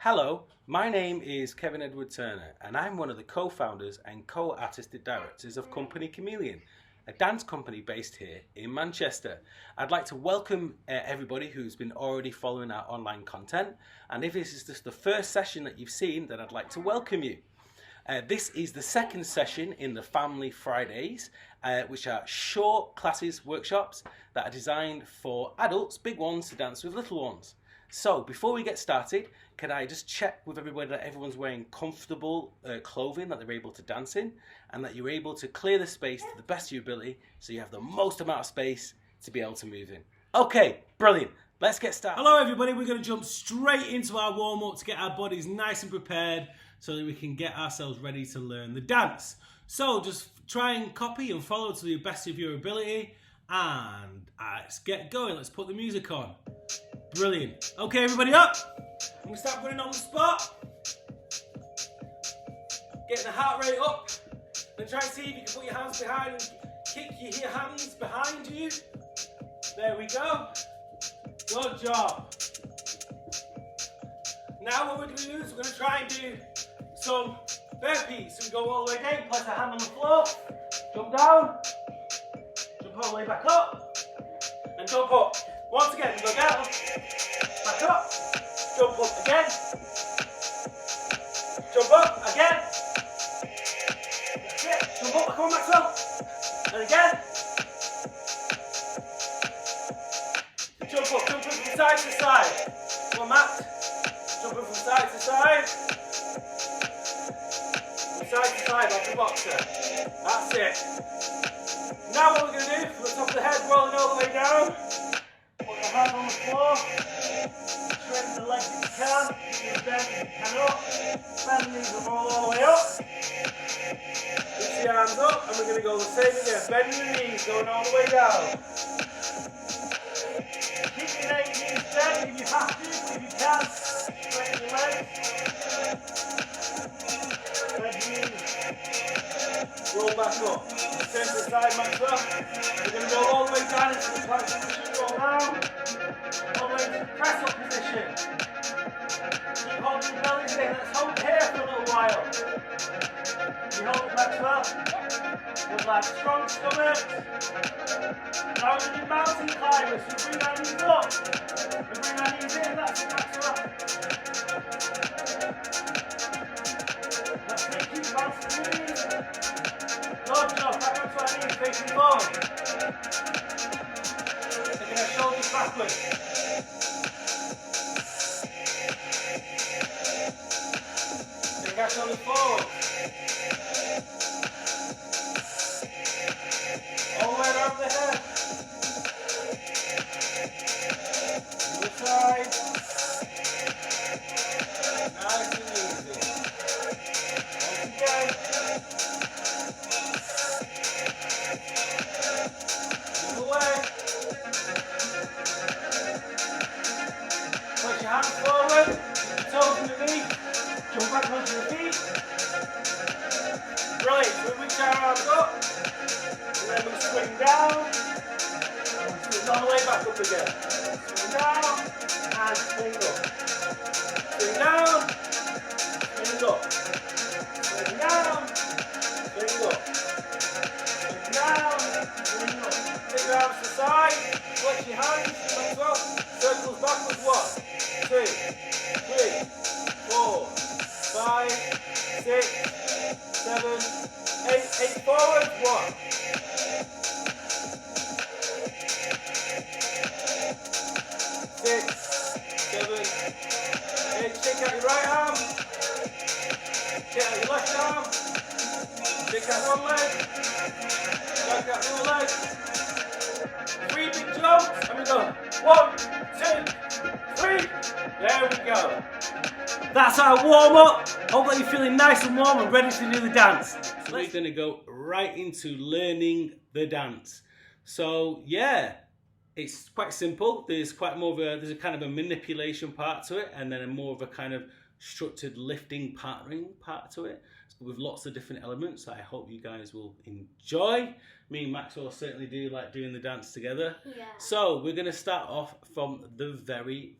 Hello, my name is Kevin Edward Turner and I'm one of the co-founders and co-artistic directors of Company Chameleon, a dance company based here in Manchester. I'd like to welcome everybody who's been already following our online content, and if this is just the first session that you've seen, then I'd like to welcome you. This is the second session in the Family Fridays, which are short classes, workshops that are designed for adults, big ones, to dance with little ones. So before we get started, can I just check with everybody that everyone's wearing comfortable clothing that they're able to dance in, and that you're able to clear the space to the best of your ability so you have the most amount of space to be able to move in. Okay, brilliant. Let's get started. Hello everybody, we're going to jump straight into our warm-up to get our bodies nice and prepared so that we can get ourselves ready to learn the dance. So just try and copy and follow to the best of your ability, and let's get going. Let's put the music on. Brilliant. Okay, everybody up. I'm going to start running on the spot. Getting the heart rate up. Then try and see if you can put your hands behind and kick your hands behind you. There we go. Good job. Now what we're going to do is we're going to try and do some burpees. So we go all the way down, place our hand on the floor, jump down, jump all the way back up, and jump up. Once again, we go down, back up, jump up again, jump up again. That's it. Jump up, come on Maxwell. And again. Jump up from side to side. Come on Matt. Jump up from side to side. From side to side like a boxer. That's it. Now what we're going to do, from the top of the head, rolling all the way down. Put the hand on the floor, straighten the legs if you can, keep bend if you can up, bend the knees and roll all the way up, lift your arms up, and we're going to go the same again, bending the knees, going all the way down. Keep your knees bent if you have to, if you can, straighten your legs, bend your knees, roll back up, turn to the side Maxwell, we're going to go all the way down into the plank position. Roll down, all the way to the press up position. Keep holding your belly in. Let's hold it here for a little while. You hold it Maxwell. Good lad, strong stomach. Now we're going to do mountain climbers. So bring our knees up. We bring our knees in. That's it Maxwell. That's it, keep bouncing your knees. Good job, back up to our knees, facing forward. Taking our shoulders backwards. Take our shoulders forward. All the way around the head. The other side. Nice and easy. Once again. The other way. Push your hands forward, toes underneath, jump back onto your feet. Brilliant, so we reach our arms up, and then we swing down, and we swing all the way back up again. Swing down, and swing up. Swing down, swing up. Swing down, swing up. Swing down, swing up. Take your arms to the side, flex your hands, legs up, circles backwards, 1, 2, 3, 4, 5, 6, 7, 8 forward, 1. 6, 7, 8, shake out your right arm, shake out your left arm, shake out one leg, shake out the other leg, 3 big jumps, and we go, 1, 2, 3, there we go. That's our warm-up. Hope that you're feeling nice and warm and ready to do the dance. So we're going to go right into learning the dance. So yeah, it's quite simple. There's there's a kind of a manipulation part to it, and then a more of a kind of structured lifting partnering part to it, with lots of different elements. I hope you guys will enjoy. Me and Maxwell certainly do like doing the dance together. Yeah. So we're going to start off from the very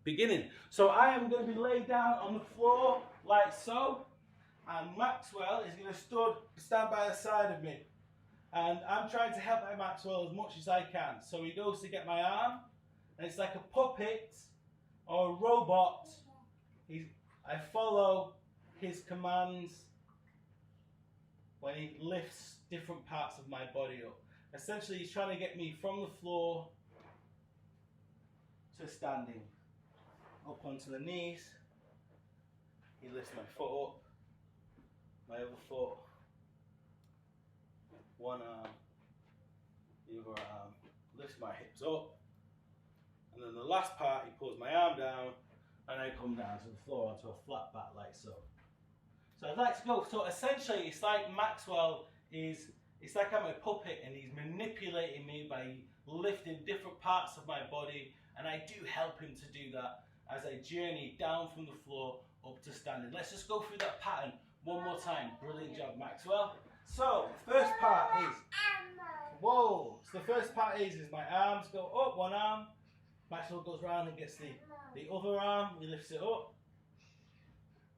beginning. So I am going to be laid down on the floor like so, and Maxwell is going to stand by the side of me. And I'm trying to help Maxwell as much as I can. So he goes to get my arm, and it's like a puppet or a robot. I follow his commands when he lifts different parts of my body up. Essentially, he's trying to get me from the floor to standing, up onto the knees. He lifts my foot up, my other foot, one arm, the other arm, lifts my hips up, and then the last part, he pulls my arm down, and I come down to the floor onto a flat back like so. So I'd like to go. So essentially, it's like Maxwell it's like I'm a puppet, and he's manipulating me by lifting different parts of my body, and I do help him to do that as I journey down from the floor up to standing. Let's just go through that pattern one more time. Brilliant job, Maxwell. So the first part is, whoa. So the first part is my arms go up, one arm. Maxwell goes round and gets the other arm, he lifts it up.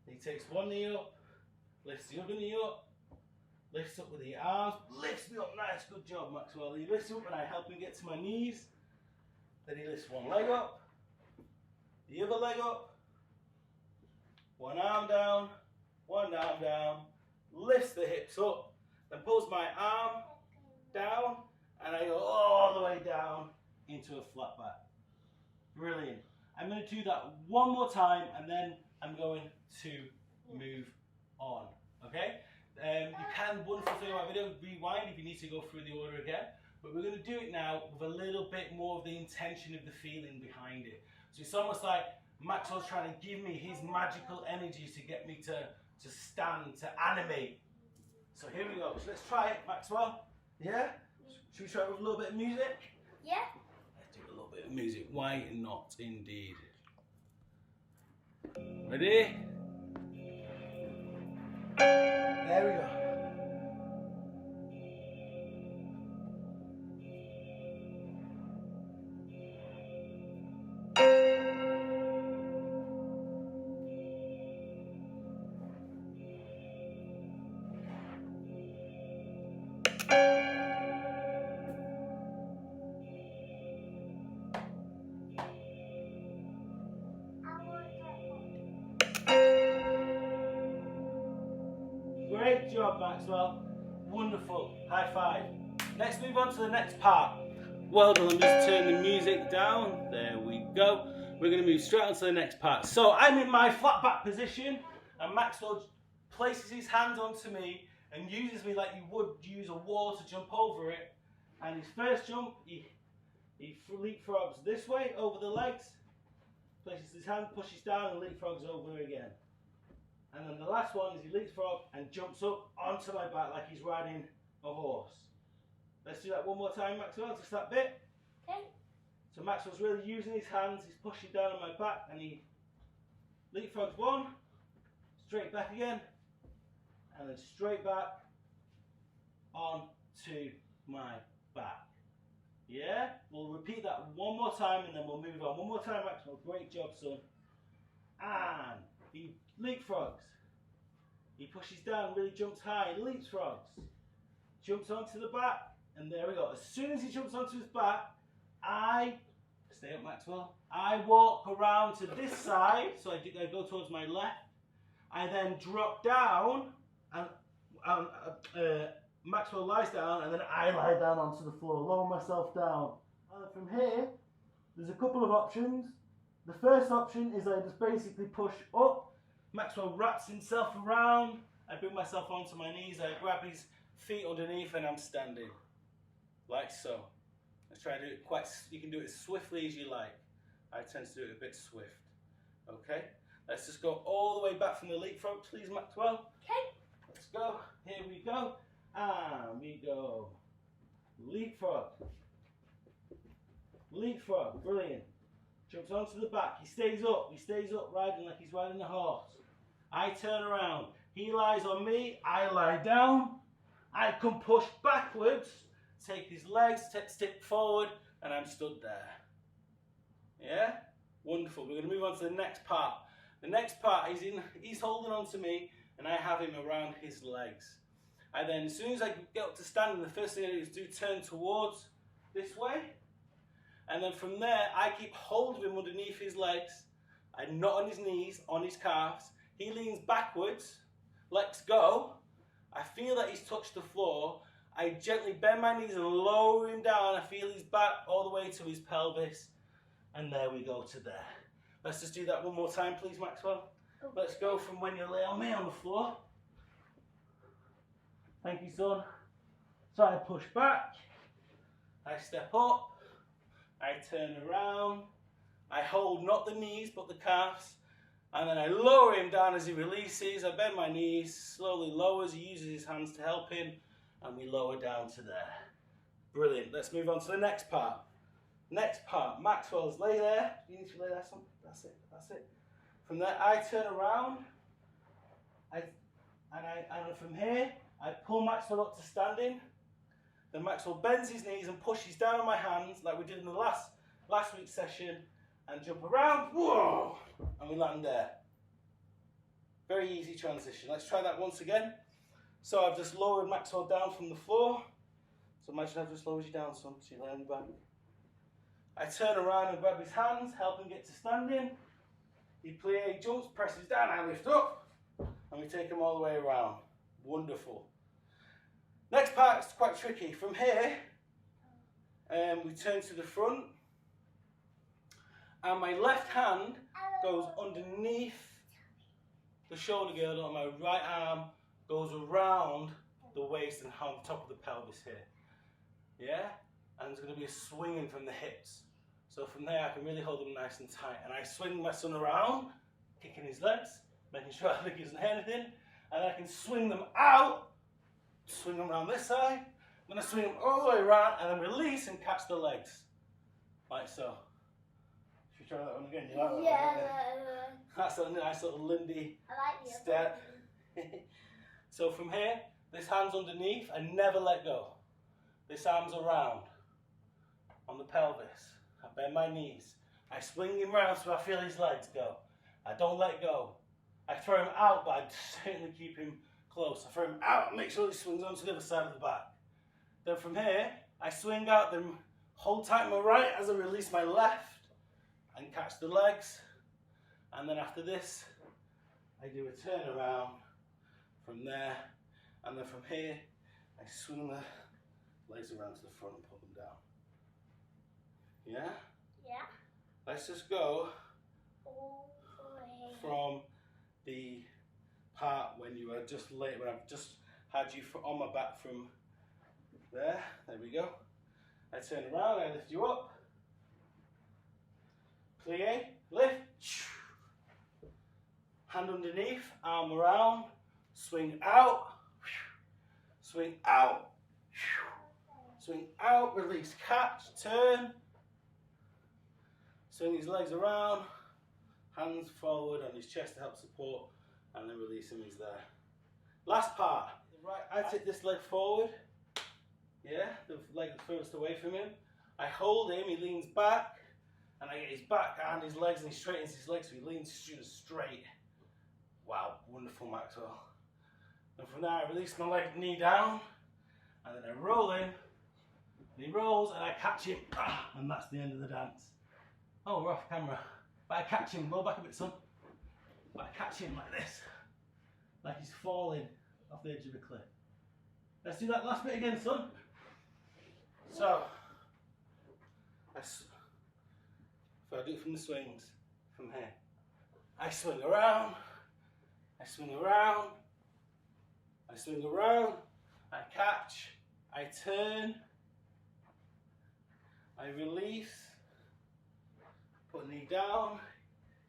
He takes one knee up, lifts the other knee up, lifts up with the arms, lifts me up, nice, good job Maxwell. He lifts up and I help him get to my knees. Then he lifts one leg up, the other leg up, one arm down, lifts the hips up, then pulls my arm down, and I go all the way down into a flat back. Brilliant. I'm going to do that one more time, and then I'm going to move on. Okay? You can, wonderful thing about video, rewind if you need to go through the order again. But we're going to do it now with a little bit more of the intention of the feeling behind it. So it's almost like Maxwell's trying to give me his magical energy to get me to stand, to animate. So here we go. So let's try it, Maxwell. Yeah? Should we try it with a little bit of music? Yeah. Let's do a little bit of music. Why not, indeed? Ready? There we go. Great job, Maxwell. Wonderful. High five. Let's move on to the next part. Well done. Let me just turn the music down. There we go. We're going to move straight on to the next part. So I'm in my flat back position, and Maxwell places his hands onto me and uses me like you would use a wall to jump over it. And his first jump, he leapfrogs this way over the legs, places his hand, pushes down, and leapfrogs over again. And then the last one is he leapfrogs and jumps up onto my back like he's riding a horse. Let's do that one more time, Maxwell, just that bit. Okay. So Maxwell's really using his hands, he's pushing down on my back, and he leapfrogs one, straight back again, and then straight back onto my back. Yeah? We'll repeat that one more time and then we'll move on. One more time, Maxwell. Great job, son. And he leapfrogs. He pushes down, really jumps high, leapfrogs. Jumps onto the back, and there we go. As soon as he jumps onto his back, stay up, Maxwell. I walk around to this side, so I go towards my left. I then drop down, and Maxwell lies down, and then I lie down onto the floor, lower myself down. And from here, there's a couple of options. The first option is I just basically push up. Maxwell wraps himself around. I bring myself onto my knees. I grab his feet underneath, and I'm standing, like so. Let's try to do it you can do it as swiftly as you like. I tend to do it a bit swift. Okay? Let's just go all the way back from the leapfrog, please, Maxwell. Okay. Let's go. Here we go. And we go. Leapfrog. Leapfrog. Brilliant. Jumps onto the back. He stays up, riding like he's riding a horse. I turn around. He lies on me. I lie down. I come push backwards. Take his legs, step forward, and I'm stood there. Yeah? Wonderful. We're going to move on to the next part. The next part is he's holding on to me and I have him around his legs. And then as soon as I get up to standing, the first thing I do is turn towards this way. And then from there, I keep hold of him underneath his legs. I'm not on his knees, on his calves. He leans backwards, lets go. I feel that he's touched the floor. I gently bend my knees and lower him down. I feel his back all the way to his pelvis. And there we go to there. Let's just do that one more time, please, Maxwell. Okay. Let's go from when you lay on me on the floor. Thank you, son. So I push back. I step up. I turn around. I hold not the knees, but the calves. And then I lower him down as he releases. I bend my knees, slowly lowers. He uses his hands to help him. And we lower down to there. Brilliant. Let's move on to the next part. Next part. Maxwell's lay there. You need to lay there, son. That's it. That's it. From there, I turn around. And from here, I pull Maxwell up to standing. Then Maxwell bends his knees and pushes down on my hands like we did in the last week's session. And jump around. Whoa! And we land there. Very easy transition. Let's try that once again. So I've just lowered Maxwell down from the floor. So imagine I've just lowered you down, son, so you lay on your back. I turn around and grab his hands, help him get to standing. He jumps, presses down, I lift up, and we take him all the way around. Wonderful. Next part is quite tricky. From here, we turn to the front, and my left hand goes underneath the shoulder girdle, and my right arm goes around the waist and on top of the pelvis here. Yeah? And there's going to be a swinging from the hips. So from there I can really hold them nice and tight. And I swing my son around, kicking his legs, making sure I think he doesn't hear anything. And I can swing them out, swing them around this side, then I swing them all the way around and then release and catch the legs. Like so. Should we try that one again? You like that one? Yeah. That's a nice little Lindy I like the step. So from here, this hand's underneath and never let go. This arm's around on the pelvis. I bend my knees. I swing him round so I feel his legs go. I don't let go. I throw him out, but I certainly keep him close. I throw him out and make sure he swings onto the other side of the back. Then from here, I swing out, then hold tight my right as I release my left and catch the legs. And then after this, I do a turn around from there. And then from here, I swing the legs around to the front and pull them down. Yeah? Yeah. Let's just go All the way. from the part when you were just late, when I've just had you on my back from there. There we go. I turn around, I lift you up. Plie, lift. Hand underneath, arm around, swing out, swing out, swing out, release, catch, turn. Swing his legs around, hands forward on his chest to help support, and then release him, he's there. Last part, right, I take this leg forward, yeah, the leg furthest away from him. I hold him, he leans back, and I get his back and his legs, and he straightens his legs, so he leans straight. Wow, wonderful, Maxwell. And from there, I release my leg, knee down, and then I roll him, and he rolls, and I catch him, and that's the end of the dance. Oh, we're off camera. But I catch him, roll back a bit, son. But I catch him like this, like he's falling off the edge of a cliff. Let's do that last bit again, son. So, if I do it from the swings, from here, I swing around, I swing around, I swing around, I catch, I turn, I release, put knee down,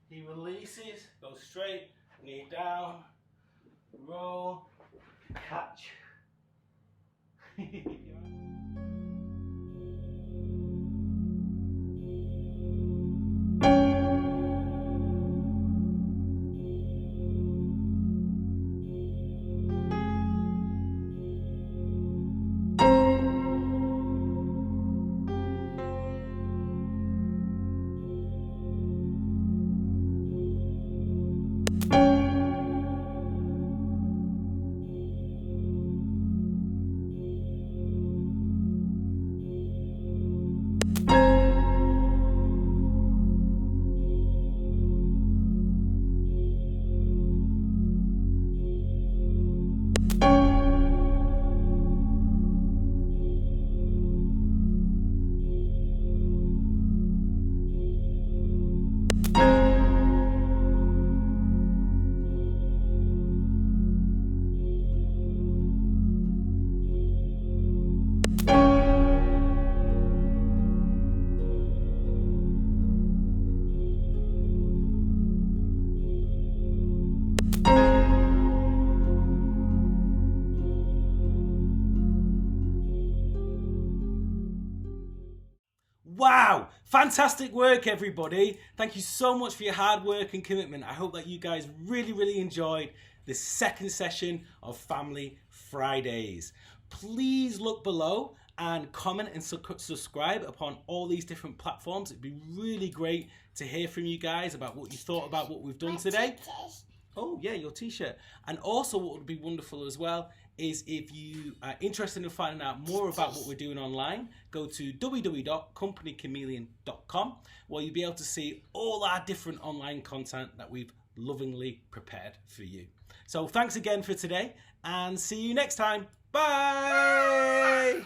he releases, goes straight, knee down, roll, catch. Fantastic work, everybody. Thank you so much for your hard work and commitment. I hope that you guys really enjoyed this second session of Family Fridays. Please look below and comment and subscribe upon all these different platforms. It'd be really great to hear from you guys about what you thought about what we've done today. Oh yeah, your t-shirt. And also what would be wonderful as well is if you are interested in finding out more about what we're doing online, go to www.companychameleon.com, where you'll be able to see all our different online content that we've lovingly prepared for you. So thanks again for today, and see you next time. Bye!